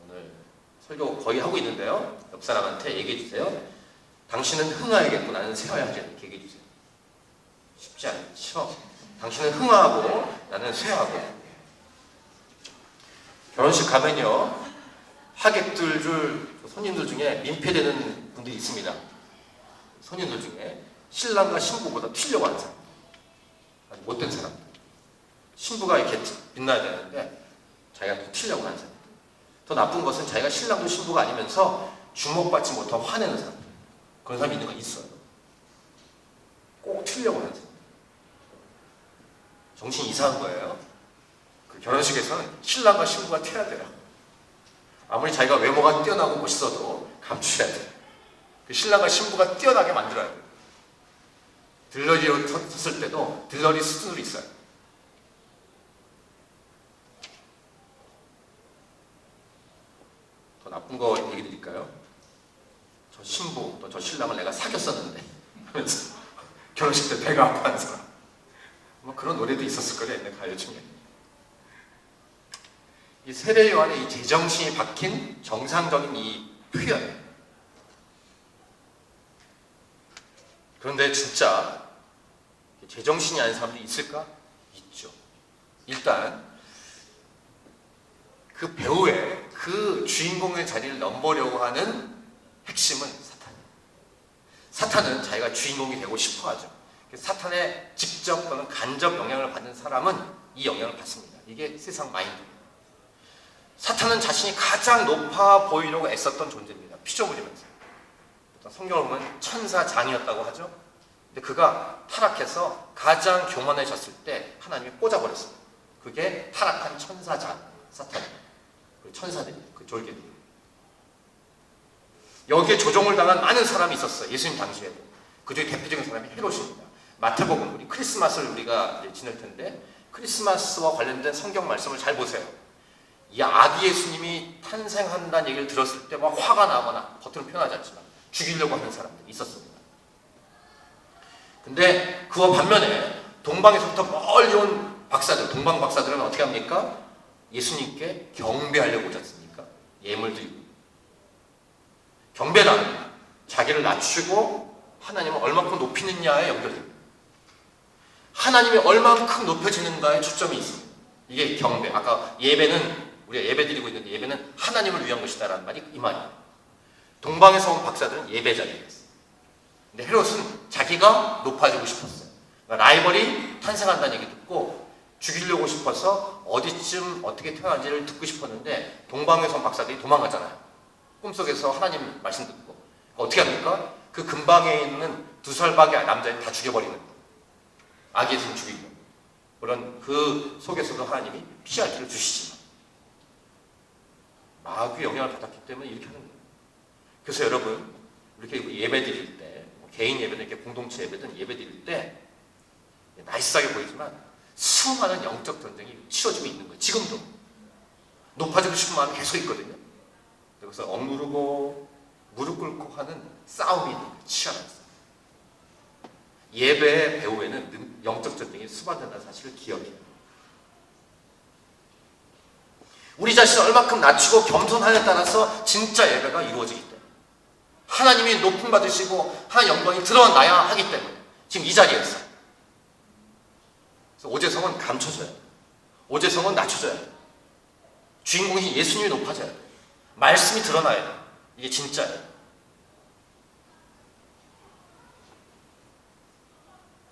오늘 설교 거의 하고 있는데요. 옆 사람한테 얘기해 주세요. 당신은 흥하여야겠고 나는 쇠하여야 하겠다. 이렇게 얘기해 주세요. 쉽지 않죠? 당신은 흥하고 나는 쇠하고. 결혼식 가면요 하객들 손님들 중에 민폐되는 분들이 있습니다. 손님들 중에 신랑과 신부보다 튀려고 하는 사람, 아주 못된 사람. 신부가 이렇게 빛나야 되는데 자기가 또 튀려고 하는 사람. 더 나쁜 것은 자기가 신랑도 신부가 아니면서 주목받지 못하고 화내는 사람. 그런 사람이 있는 거 있어요. 꼭 튀려고 하는 사람. 정신이 이상한 거예요. 그 결혼식에서는 신랑과 신부가 튀어야 돼요. 아무리 자기가 외모가 뛰어나고 멋있어도 감추어야 돼요. 그 신랑과 신부가 뛰어나게 만들어야 돼요. 들러리로 섰을 때도 들러리 수준으로 있어요. 사귀었었는데 하면서 결혼식 때 배가 아파하는 사람. 뭐 그런 노래도 있었을 거예요, 옛날 가요 중에. 이 세례 요한의 이 제정신이 박힌 정상적인 이 표현. 그런데 진짜 제정신이 아닌 사람들이 있을까? 있죠. 일단 그 배우의 그 주인공의 자리를 넘보려고 하는 핵심은 사탄이에요. 사탄은 자기가 주인공이 되고 싶어 하죠. 사탄의 직접 또는 간접 영향을 받는 사람은 이 영향을 받습니다. 이게 세상 마인드입니다. 사탄은 자신이 가장 높아 보이려고 애썼던 존재입니다. 피조물이면서. 성경을 보면 천사장이었다고 하죠. 근데 그가 타락해서 가장 교만해졌을 때 하나님이 꽂아버렸습니다. 그게 타락한 천사장, 사탄. 그 천사들이, 그 졸개들이. 여기에 조종을 당한 많은 사람이 있었어요. 예수님 당시에도. 그 중에 대표적인 사람이 헤롯입니다. 마태복음, 우리 크리스마스를 우리가 지낼 텐데 크리스마스와 관련된 성경 말씀을 잘 보세요. 이 아기 예수님이 탄생한다는 얘기를 들었을 때 막 화가 나거나, 겉으로 표현하지 않지만 죽이려고 하는 사람들이 있었습니다. 근데 그와 반면에 동방에서부터 멀리 온 박사들, 동방 박사들은 어떻게 합니까? 예수님께 경배하려고 오지 않습니까? 예물 드리고. 경배란 자기를 낮추고 하나님을 얼마큼 높이느냐에 연결됩니다. 하나님이 얼만큼 높여지는가에 초점이 있습니다. 이게 경배. 아까 예배는, 우리가 예배 드리고 있는데 예배는 하나님을 위한 것이다라는 말이 이 말이에요. 동방에서 온 박사들은 예배 자리였어요. 근데 헤롯은 자기가 높아지고 싶었어요. 그러니까 라이벌이 탄생한다는 얘기 듣고 죽이려고 싶어서 어디쯤 어떻게 태어난지를 듣고 싶었는데 동방에서 온 박사들이 도망가잖아요. 꿈속에서 하나님 말씀 듣고. 어떻게 합니까? 그 근방에 있는 2살밖에 남자를 다 죽여버리는 거예요. 아기 예수님 죽이고. 물론 그 속에서도 하나님이 피할 길을 주시지만 마귀의 영향을 받았기 때문에 이렇게 하는 거예요. 그래서 여러분, 이렇게 예배 드릴 때, 개인 예배든 이렇게 공동체 예배든 예배 드릴 때 나이스하게 보이지만 수많은 영적 전쟁이 치러지고 있는 거예요. 지금도. 높아지고 싶은 마음이 계속 있거든요. 그래서 억누르고 무릎 꿇고 하는 싸움이 있는 거예요. 치열한 싸움. 예배의 배후에는 영적 전쟁이 수반된다는 사실을 기억해요. 우리 자신을 얼마큼 낮추고 겸손하냐에 따라서 진짜 예배가 이루어지기 때문에, 하나님이 높임 받으시고 하나님 영광이 드러나야 하기 때문에 지금 이 자리에서. 그래서 오재성은 감춰져야 돼요. 오재성은 낮춰져야 돼요. 주인공이 예수님이 높아져야 돼요. 말씀이 드러나야 돼요. 이게 진짜예요.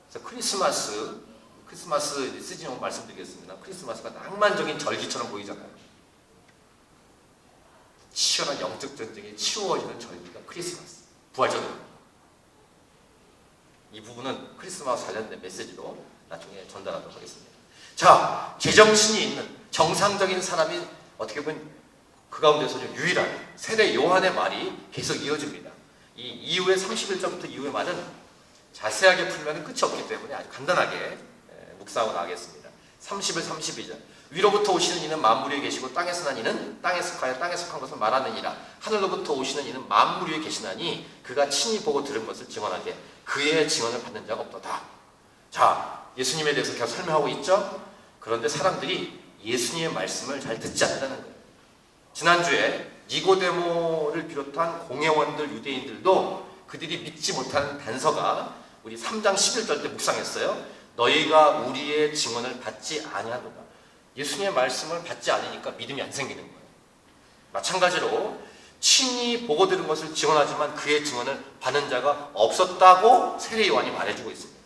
그래서 크리스마스 시즌 말씀드리겠습니다. 크리스마스가 낭만적인 절기처럼 보이잖아요. 치열한 영적 전쟁이 치루어지는 절기가 크리스마스, 부활절입니다. 이 부분은 크리스마스 관련된 메시지로 나중에 전달하도록 하겠습니다. 자, 제정신이 있는 정상적인 사람이 어떻게 보면 그 가운데서 유일한 세례 요한의 말이 계속 이어집니다. 이 이후의 31절부터 이후의 말은 자세하게 풀면 끝이 없기 때문에 아주 간단하게 묵상하고 나가겠습니다. 30일 32절. 위로부터 오시는 이는 만물 위에 계시고 땅에서 난 이는 땅에 속하여 땅에 속한 것을 말하느니라. 하늘로부터 오시는 이는 만물 위에 계시나니 그가 친히 보고 들은 것을 증언하되 그의 증언을 받는 자가 없도다. 자, 예수님에 대해서 계속 설명하고 있죠. 그런데 사람들이 예수님의 말씀을 잘 듣지 않는다는 거예요. 지난주에 니고데모를 비롯한 공회원들, 유대인들도 그들이 믿지 못하는 단서가 우리 3장 11절 때 묵상했어요. 너희가 우리의 증언을 받지 아니하도다. 예수님의 말씀을 받지 않으니까 믿음이 안 생기는 거예요. 마찬가지로 친히 보고 들은 것을 증언하지만 그의 증언을 받는 자가 없었다고 세례 요한이 말해주고 있습니다.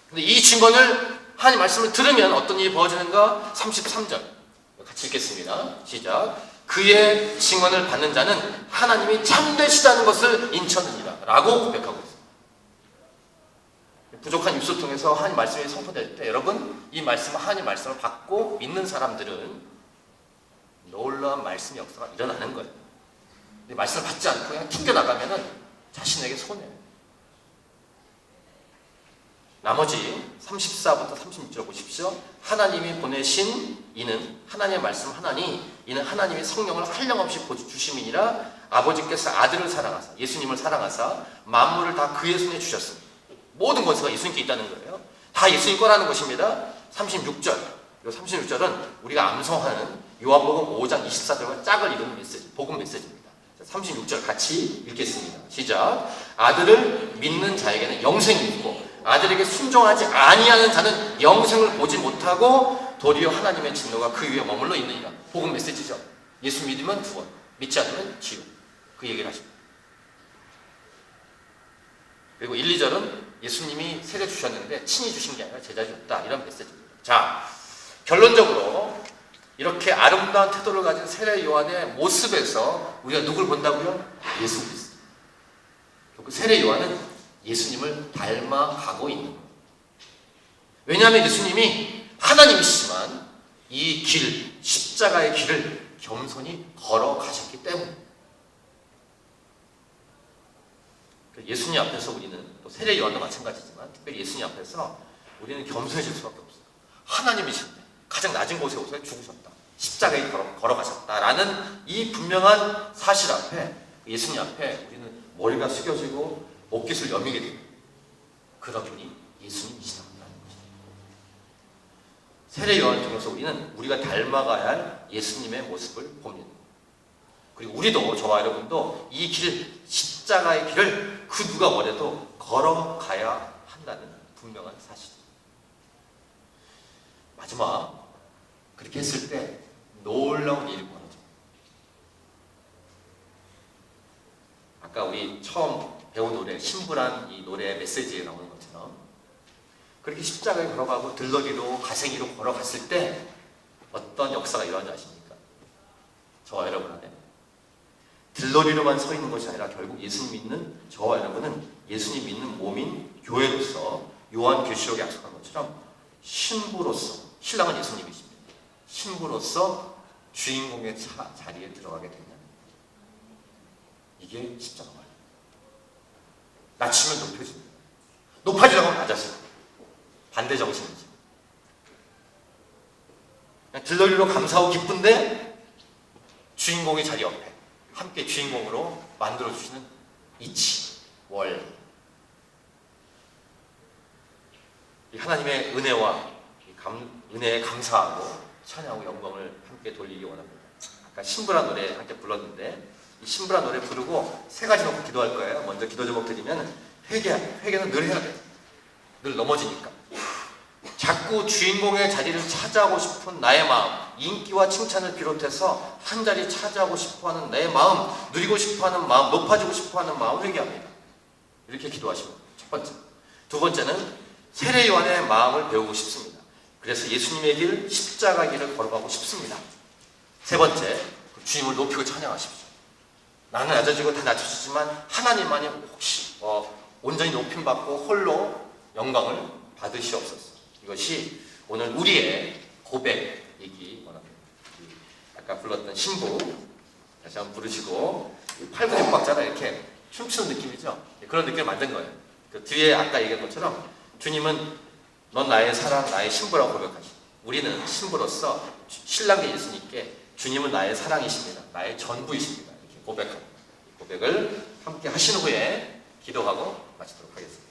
근데 이 증언을, 하나님 말씀을 들으면 어떤 일이 벌어지는가? 33절 같이 읽겠습니다. 시작. 그의 증언을 받는 자는 하나님이 참되시다는 것을 인쳐느니라 라고 고백하고 있습니다. 부족한 입술 통해서 하나님 말씀이 선포될 때 여러분, 이 말씀을, 하나님 말씀을 받고 믿는 사람들은 놀라운 말씀의 역사가 일어나는 거예요. 근데 말씀을 받지 않고 그냥 튕겨나가면은 자신에게 손해예요. 나머지 34부터 36절 보십시오. 하나님이 보내신 이는 하나님의 말씀 하나니 이는 하나님의 성령을 한량없이 주심이니라. 아버지께서 아들을 사랑하사, 예수님을 사랑하사 만물을 다 그의 손에 주셨습니다. 모든 권세가 예수님께 있다는 거예요. 다 예수님 거라는 것입니다. 36절. 이 36절은 우리가 암송하는 요한복음 5장 24절과 짝을 이루는 메시지, 복음 메시지입니다. 36절 같이 읽겠습니다. 시작. 아들을 믿는 자에게는 영생이 있고 아들에게 순종하지 아니하는 자는 영생을 보지 못하고 도리어 하나님의 진노가 그 위에 머물러 있느니라. 복음 메시지죠. 예수 믿으면 구원, 믿지 않으면 지옥. 그 얘기를 하십니다. 그리고 1, 2절은 예수님이 세례 주셨는데 친히 주신 게 아니라 제자 줬다. 이런 메시지입니다. 자, 결론적으로 이렇게 아름다운 태도를 가진 세례 요한의 모습에서 우리가 누굴 본다고요? 예수 그리스도. 그 세례 요한은 예수님을 닮아가고 있는 거예요. 왜냐하면 예수님이 하나님이시지만 이 길, 십자가의 길을 겸손히 걸어가셨기 때문에 예수님 앞에서 우리는 또 세례 요한도 마찬가지지만 특별히 예수님 앞에서 우리는 겸손해질 수밖에 없어요. 하나님이신데 가장 낮은 곳에 오셔서 죽으셨다. 십자가에 걸어가셨다라는 이 분명한 사실 앞에 예수님 앞에 우리는 머리가 숙여지고 목깃을 여미게 됩니다. 그런 분이 예수님이시다는 것입니다. 세례 요한을 통해서 우리는 우리가 닮아가야 할 예수님의 모습을 봅니다. 그리고 우리도 저와 여러분도 이 길, 십자가의 길을 그 누가 뭐래도 걸어가야 한다는 분명한 사실입니다. 마지막 그렇게 했을 때 놀라운 일이 벌어져요. 아까 우리 처음 배운 노래 신부란 이 노래 메시지에 나오는 것처럼 그렇게 십자가에 걸어가고 들러리로 가생이로 걸어갔을 때 어떤 역사가 일어나는지 아십니까? 저와 여러분 안에 들러리로만 서 있는 것이 아니라 결국 예수님 믿는 저와 여러분은 예수님 믿는 몸인 교회로서 요한계시록에 약속한 것처럼 신부로서, 신랑은 예수님이십니다. 신부로서 주인공의 자리에 들어가게 된다. 이게 십자가 말이에요. 낮추면 높여집니다. 높아지려고 하면 낮아집니다. 반대 정신이죠. 들러리로 감사하고 기쁜데 주인공의 자리 옆에 함께 주인공으로 만들어주시는 이치, 월. 이 하나님의 은혜와 은혜에 감사하고 찬양하고 영광을 함께 돌리기 원합니다. 아까 신부란 노래 함께 불렀는데 이 신부란 노래 부르고 세 가지 놓고 기도할 거예요. 먼저 기도 제목 드리면 회개는 늘 해야 돼요. 늘 넘어지니까. 자꾸 주인공의 자리를 차지하고 싶은 나의 마음, 인기와 칭찬을 비롯해서 한 자리 차지하고 싶어하는 내 마음, 누리고 싶어하는 마음, 높아지고 싶어하는 마음을 회개합니다. 이렇게 기도하시면 첫 번째. 두 번째는 세례 요한의 마음을 배우고 싶습니다. 그래서 예수님의 길, 십자가 길을 걸어가고 싶습니다. 세 번째, 주님을 높이고 찬양하십시오. 나는 낮아지고 다 낮춰지지만 하나님만이 혹시 온전히 높임받고 홀로 영광을 받으시옵소서. 이것이 오늘 우리의 고백이기 원합니다. 아까 불렀던 신부 다시 한번 부르시고 팔굽혀박자가 이렇게 춤추는 느낌이죠. 그런 느낌을 만든 거예요. 그 뒤에 아까 얘기한 것처럼 주님은 넌 나의 사랑, 나의 신부라고 고백하시고 우리는 신부로서 신랑의 예수님께 주님은 나의 사랑이십니다. 나의 전부이십니다. 이렇게 고백합니다. 고백을 함께 하신 후에 기도하고 마치도록 하겠습니다.